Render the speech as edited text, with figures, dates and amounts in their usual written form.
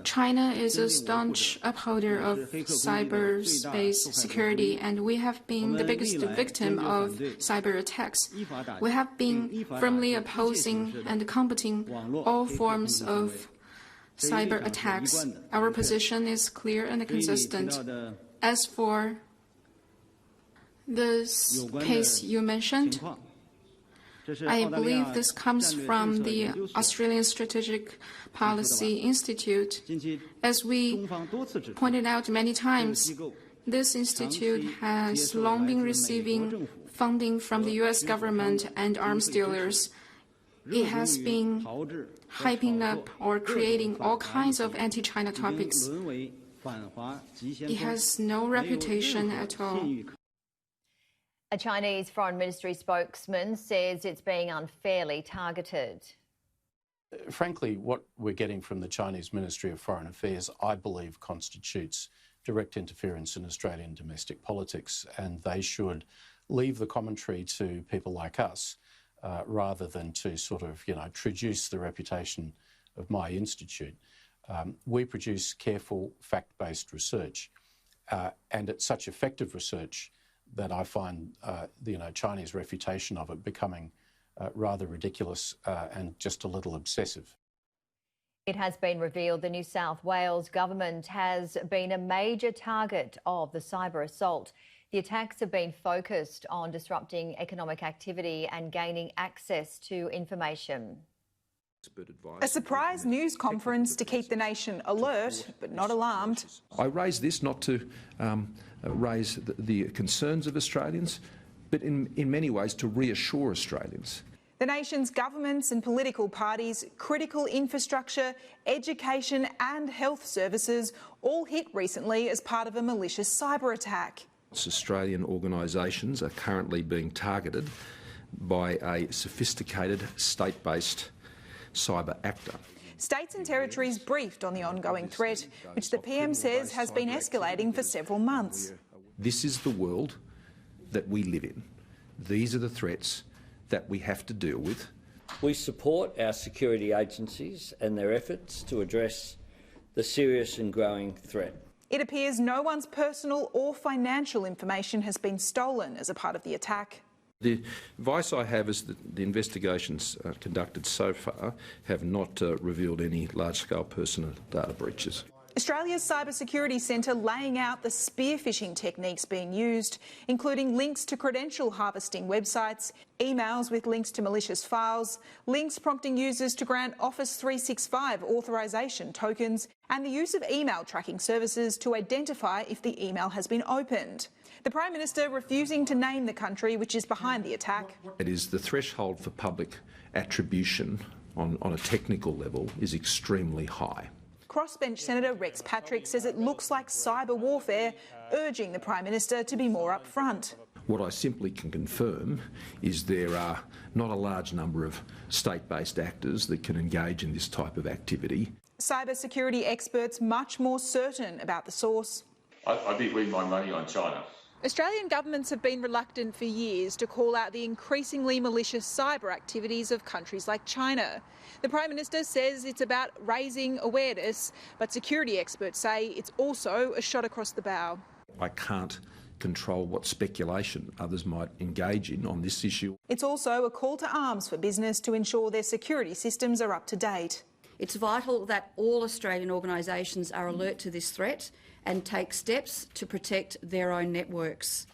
China is a staunch upholder of cyberspace security, and we have been the biggest victim of cyberattacks. We have been firmly opposing and combating all forms of cyberattacks. Our position is clear and consistent. As for this case you mentioned, I believe this comes from the Australian Strategic Policy Institute. As we pointed out many times, this institute has long been receiving funding from the U.S. government and arms dealers. It has been hyping up or creating all kinds of anti-China topics. It has no reputation at all. A Chinese Foreign Ministry spokesman says it's being unfairly targeted. Frankly, what we're getting from the Chinese Ministry of Foreign Affairs, I believe, constitutes direct interference in Australian domestic politics, and they should leave the commentary to people like us rather than to sort of, traduce the reputation of my institute. We produce careful, fact-based research, and it's such effective research that I find Chinese refutation of it becoming rather ridiculous and just a little obsessive. It has been revealed the New South Wales government has been a major target of the cyber assault. The attacks have been focused on disrupting economic activity and gaining access to information. A surprise news conference to keep the nation alert but not alarmed. I raise this not to raise the concerns of Australians, but in many ways to reassure Australians. The nation's governments and political parties, critical infrastructure, education and health services all hit recently as part of a malicious cyber attack. Australian organisations are currently being targeted by a sophisticated state-based cyber actor. States and territories briefed on the ongoing threat, which the PM says has been escalating for several months. This is the world that we live in. These are the threats that we have to deal with. We support our security agencies and their efforts to address the serious and growing threat. It appears no one's personal or financial information has been stolen as a part of the attack. The advice I have is that the investigations conducted so far have not revealed any large-scale personal data breaches. Australia's Cybersecurity Centre laying out the spear phishing techniques being used, including links to credential harvesting websites, emails with links to malicious files, links prompting users to grant Office 365 authorisation tokens, and the use of email tracking services to identify if the email has been opened. The Prime Minister refusing to name the country which is behind the attack. It is the threshold for public attribution on a technical level is extremely high. Crossbench Senator Rex Patrick says it looks like cyber warfare, urging the Prime Minister to be more upfront. What I simply can confirm is there are not a large number of state-based actors that can engage in this type of activity. Cybersecurity experts much more certain about the source. I'd be putting my money on China. Australian governments have been reluctant for years to call out the increasingly malicious cyber activities of countries like China. The Prime Minister says it's about raising awareness, but security experts say it's also a shot across the bow. I can't control what speculation others might engage in on this issue. It's also a call to arms for business to ensure their security systems are up to date. It's vital that all Australian organisations are alert to this threat and take steps to protect their own networks.